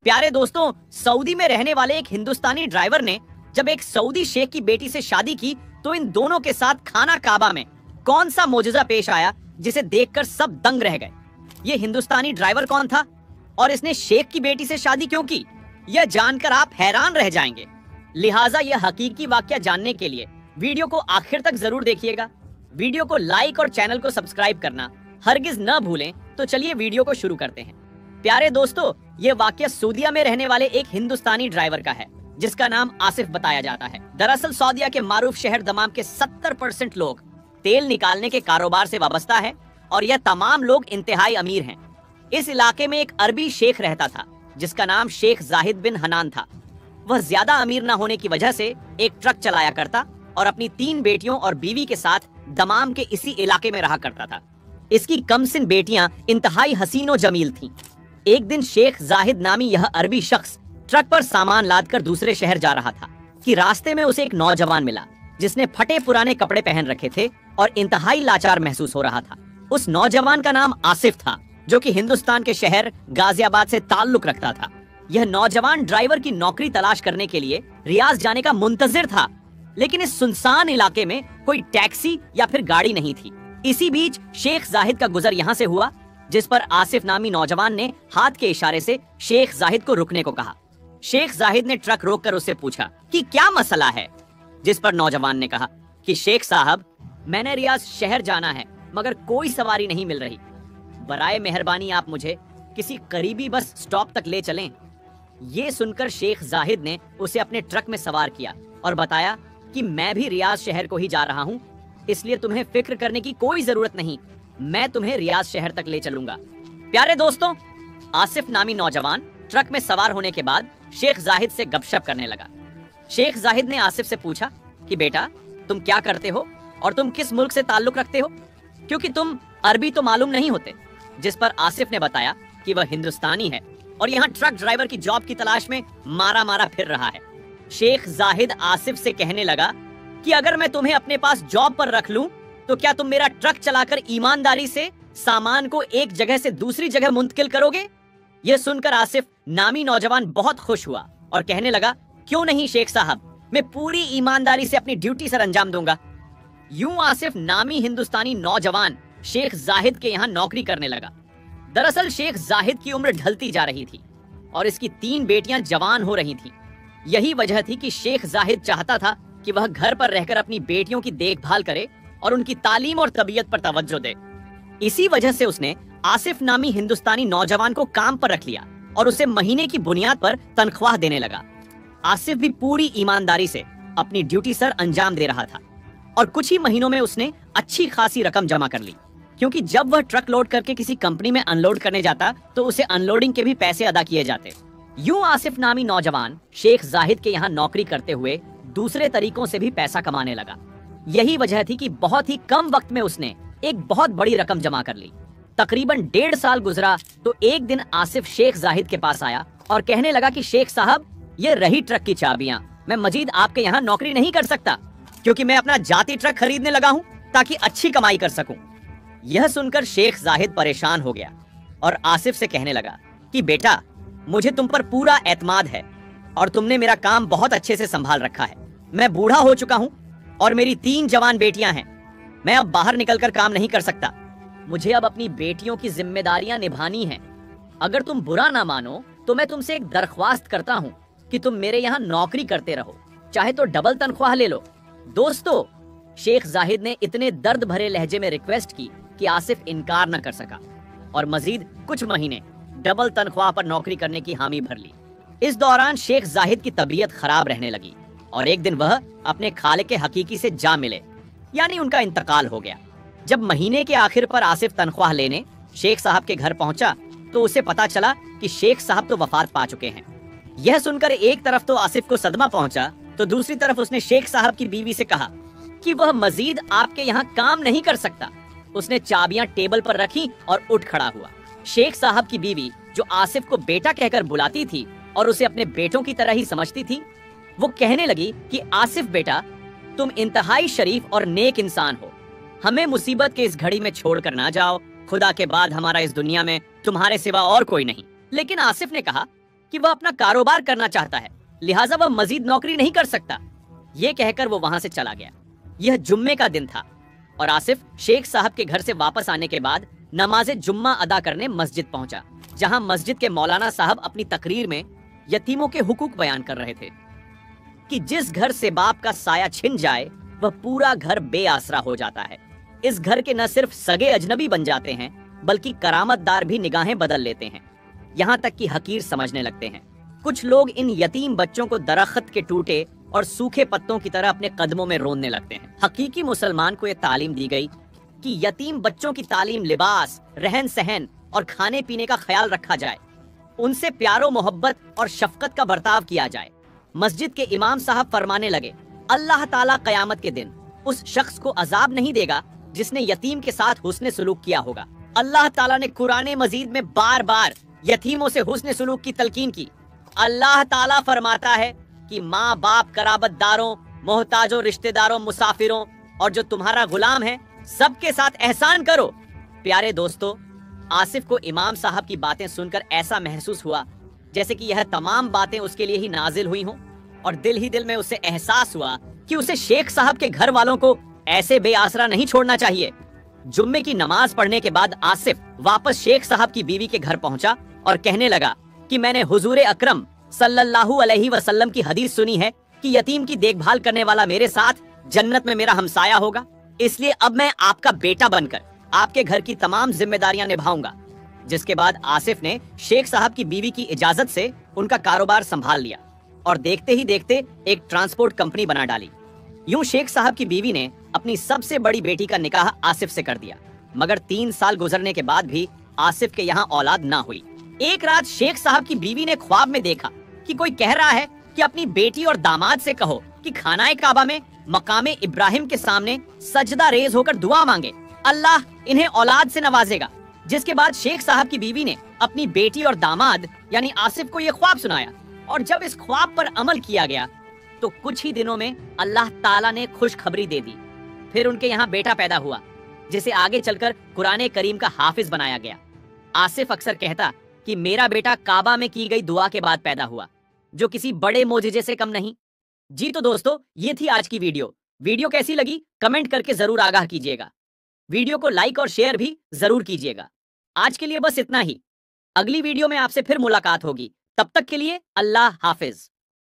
प्यारे दोस्तों, सऊदी में रहने वाले एक हिंदुस्तानी ड्राइवर ने जब एक सऊदी शेख की बेटी से शादी की तो इन दोनों के साथ खाना काबा में कौन सा मोजज़ा पेश आया जिसे देखकर सब दंग रह गए। ये हिंदुस्तानी ड्राइवर कौन था और इसने शेख की बेटी से शादी क्यों की, यह जानकर आप हैरान रह जाएंगे। लिहाजा यह हकीकी वाकया जानने के लिए वीडियो को आखिर तक जरूर देखिएगा। वीडियो को लाइक और चैनल को सब्सक्राइब करना हरगिज न भूलें। तो चलिए वीडियो को शुरू करते हैं। प्यारे दोस्तों, ये वाकया सऊदीया में रहने वाले एक हिंदुस्तानी ड्राइवर का है जिसका नाम आसिफ बताया जाता है। दरअसल सऊदीया के मारूफ शहर दमाम के 70% लोग तेल निकालने के कारोबार से वाबस्ता है और यह तमाम लोग इंतहाई अमीर हैं। इस इलाके में एक अरबी शेख रहता था जिसका नाम शेख जाहिद बिन हनान था। वह ज्यादा अमीर न होने की वजह से एक ट्रक चलाया करता और अपनी 3 बेटियों और बीवी के साथ दमाम के इसी इलाके में रहा करता था। इसकी कमसिन बेटियां इंतहाई हसीनो जमील थीं। एक दिन शेख जाहिद नामी यह अरबी शख्स ट्रक पर सामान लादकर दूसरे शहर जा रहा था कि रास्ते में उसे एक नौजवान मिला जिसने फटे पुराने कपड़े पहन रखे थे और इंतहाई लाचार महसूस हो रहा था। उस नौजवान का नाम आसिफ था जो कि हिंदुस्तान के शहर गाजियाबाद से ताल्लुक रखता था। यह नौजवान ड्राइवर की नौकरी तलाश करने के लिए रियाज जाने का मुंतजिर था, लेकिन इस सुनसान इलाके में कोई टैक्सी या फिर गाड़ी नहीं थी। इसी बीच शेख जाहिद का गुजर यहाँ से हुआ, जिस पर आसिफ नामी नौजवान ने हाथ के इशारे से शेख जाहिद को रुकने को कहा। शेख जाहिद ने ट्रक रोककर उससे पूछा कि क्या मसला है, जिस पर नौजवान ने कहा कि शेख साहब, मैंने रियाज शहर जाना है मगर कोई सवारी नहीं मिल रही। बराए मेहरबानी आप मुझे किसी करीबी बस स्टॉप तक ले चलें। ये सुनकर शेख जाहिद ने उसे अपने ट्रक में सवार किया और बताया कि मैं भी रियाज शहर को ही जा रहा हूँ, इसलिए तुम्हें फिक्र करने की कोई जरूरत नहीं, मैं तुम्हें रियाज शहर तक ले चलूंगा। प्यारे दोस्तों, आसिफ नामी नौजवान ट्रक में सवार होने के बाद शेख जाहिद से गपशप करने लगा। शेख जाहिद ने आसिफ से पूछा कि बेटा, तुम क्या करते हो और तुम किस मुल्क से ताल्लुक रखते हो, क्योंकि तुम अरबी तो मालूम नहीं होते। जिस पर आसिफ ने बताया कि वह हिंदुस्तानी है और यहाँ ट्रक ड्राइवर की जॉब की तलाश में मारा मारा फिर रहा है। शेख जाहिद आसिफ से कहने लगा कि अगर मैं तुम्हें अपने पास जॉब पर रख लूं तो क्या तुम मेरा ट्रक चलाकर ईमानदारी से सामान को एक जगह से दूसरी जगह मुंतकिल करोगे। यह सुनकर आसिफ नामी नौजवान बहुत खुश हुआ और कहने लगा, क्यों नहीं शेख साहब, मैं पूरी ईमानदारी से अपनी ड्यूटी सर अंजाम दूंगा। यूं आसिफ नामी हिंदुस्तानी नौजवान शेख जाहिद के यहाँ नौकरी करने लगा। दरअसल शेख जाहिद की उम्र ढलती जा रही थी और इसकी 3 बेटियां जवान हो रही थीं। यही वजह थी कि शेख जाहिद चाहता था कि वह घर पर रहकर अपनी बेटियों की देखभाल करे और उनकी तालीम और तबीयत पर तवज्जो दे। इसी वजह से उसने आसिफ नामी हिंदुस्तानी नौजवान को काम पर रख लिया और उसे महीने की बुनियाद पर तनख्वाह देने लगा। आसिफ भी पूरी ईमानदारी से अपनी ड्यूटी सर अंजाम दे रहा था और कुछ ही महीनों में उसने अच्छी खासी रकम जमा कर ली, क्योंकि जब वह ट्रक लोड करके किसी कंपनी में अनलोड करने जाता तो उसे अनलोडिंग के भी पैसे अदा किए जाते। यूं आसिफ नामी नौजवान शेख जाहिद के यहाँ नौकरी करते हुए दूसरे तरीकों से भी पैसा कमाने लगा। यही वजह थी कि बहुत ही कम वक्त में उसने एक बहुत बड़ी रकम जमा कर ली। तकरीबन 1.5 साल गुजरा तो एक दिन आसिफ शेख जाहिद के पास आया और कहने लगा कि शेख साहब, ये रही ट्रक की चाबियां, मैं मजीद आपके यहाँ नौकरी नहीं कर सकता क्योंकि मैं अपना जाती ट्रक खरीदने लगा हूँ ताकि अच्छी कमाई कर सकूं। यह सुनकर शेख जाहिद परेशान हो गया और आसिफ से कहने लगा कि बेटा, मुझे तुम पर पूरा एतमाद है और तुमने मेरा काम बहुत अच्छे से संभाल रखा है। मैं बूढ़ा हो चुका हूँ और मेरी 3 जवान बेटियां हैं। मैं अब बाहर निकलकर काम नहीं कर सकता। मुझे अब अपनी बेटियों की जिम्मेदारियां निभानी हैं। अगर तुम बुरा ना मानो तो मैं तुमसे एक दरख्वास्त करता हूँ कि तुम मेरे यहाँ नौकरी करते रहो, चाहे तो डबल तनख्वाह ले लो। दोस्तों, शेख जाहिद ने इतने दर्द भरे लहजे में रिक्वेस्ट की कि आसिफ इनकार न कर सका और मजीद कुछ महीने डबल तनख्वाह पर नौकरी करने की हामी भर ली। इस दौरान शेख जाहिद की तबीयत खराब रहने लगी और एक दिन वह अपने खाले के हकीकी से जा मिले, यानी उनका इंतकाल हो गया। जब महीने के आखिर पर आसिफ तनख्वाह लेने शेख साहब के घर पहुंचा तो उसे पता चला कि शेख साहब तो वफात पा चुके हैं। यह सुनकर एक तरफ तो आसिफ को सदमा पहुंचा तो दूसरी तरफ उसने शेख साहब की बीवी से कहा कि वह मजीद आपके यहाँ काम नहीं कर सकता। उसने चाबियां टेबल पर रखी और उठ खड़ा हुआ। शेख साहब की बीवी, जो आसिफ को बेटा कहकर बुलाती थी और उसे अपने बेटों की तरह ही समझती थी, वो कहने लगी कि आसिफ बेटा, तुम इंतहाई शरीफ और नेक इंसान हो, हमें मुसीबत के इस घड़ी में छोड़कर ना जाओ। खुदा के बाद हमारा इस दुनिया में तुम्हारे सिवा और कोई नहीं। लेकिन आसिफ ने कहा कि वह अपना कारोबार करना चाहता है, लिहाजा वह मजीद नौकरी नहीं कर सकता। ये कहकर वो वहां से चला गया। यह जुम्मे का दिन था और आसिफ शेख साहब के घर से वापस आने के बाद नमाज जुम्मा अदा करने मस्जिद पहुंचा, जहां मस्जिद के मौलाना साहब अपनी तकरीर में यतीमों के हुकूक बयान कर रहे थे कि जिस घर से बाप का साया छिन जाए वह पूरा घर बेआसरा हो जाता है। इस घर के न सिर्फ सगे अजनबी बन जाते हैं बल्कि करामतदार भी निगाहें बदल लेते हैं, यहाँ तक कि हकीर समझने लगते हैं। कुछ लोग इन यतीम बच्चों को दरख्त के टूटे और सूखे पत्तों की तरह अपने कदमों में रोने लगते हैं। हकीकी मुसलमान को यह तालीम दी गई कि यतीम बच्चों की तालीम, लिबास, रहन सहन और खाने पीने का ख्याल रखा जाए, उनसे प्यारो मोहब्बत और शफकत का बर्ताव किया जाए। मस्जिद के इमाम साहब फरमाने लगे, अल्लाह ताला कयामत के दिन उस शख्स को अजाब नहीं देगा जिसने यतीम के साथ हुस्न सुलूक किया होगा। अल्लाह ताला ने कुरान मजीद में बार बार यतीमों से हुस्न सुलूक की तलकीन की। अल्लाह ताला फरमाता है कि माँ बाप, कराबतदारों, मोहताजों, रिश्तेदारों, मुसाफिरों और जो तुम्हारा गुलाम है सबके साथ एहसान करो। प्यारे दोस्तों, आसिफ को इमाम साहब की बातें सुनकर ऐसा महसूस हुआ जैसे कि यह तमाम बातें उसके लिए ही नाजिल हुई हों, और दिल ही दिल में उसे एहसास हुआ कि उसे शेख साहब के घर वालों को ऐसे बेआसरा नहीं छोड़ना चाहिए। जुम्मे की नमाज पढ़ने के बाद आसिफ वापस शेख साहब की बीवी के घर पहुंचा और कहने लगा कि मैंने हुजूर अकरम सल्लल्लाहु अलैहि वसल्लम की हदीस सुनी है कि यतीम की देखभाल करने वाला मेरे साथ जन्नत में मेरा हमसाया होगा, इसलिए अब मैं आपका बेटा बनकर आपके घर की तमाम जिम्मेदारियां निभाऊंगा। जिसके बाद आसिफ ने शेख साहब की बीवी की इजाजत से उनका कारोबार संभाल लिया और देखते ही देखते एक ट्रांसपोर्ट कंपनी बना डाली। यूं शेख साहब की बीवी ने अपनी सबसे बड़ी बेटी का निकाह आसिफ से कर दिया, मगर 3 साल गुजरने के बाद भी आसिफ के यहाँ औलाद ना हुई। एक रात शेख साहब की बीवी ने ख्वाब में देखा कि कोई कह रहा है कि अपनी बेटी और दामाद से कहो कि खानाए काबा में मकामे इब्राहिम के सामने सजदा रेज होकर दुआ मांगे, अल्लाह इन्हें औलाद से नवाजेगा। जिसके बाद शेख साहब की बीवी ने अपनी बेटी और दामाद यानी आसिफ को यह ख्वाब सुनाया, और जब इस ख्वाब पर अमल किया गया तो कुछ ही दिनों में अल्लाह ताला ने खुशखबरी दे दी। फिर उनके यहाँ बेटा पैदा हुआ जिसे आगे चलकर कुरान करीम का हाफिज बनाया गया। आसिफ अक्सर कहता कि मेरा बेटा काबा में की गई दुआ के बाद पैदा हुआ, जो किसी बड़े मोजिजे से कम नहीं। जी तो दोस्तों, ये थी आज की वीडियो कैसी लगी कमेंट करके जरूर आगाह कीजिएगा। वीडियो को लाइक और शेयर भी जरूर कीजिएगा। आज के लिए बस इतना ही। अगली वीडियो में आपसे फिर मुलाकात होगी। तब तक के लिए अल्लाह हाफिज।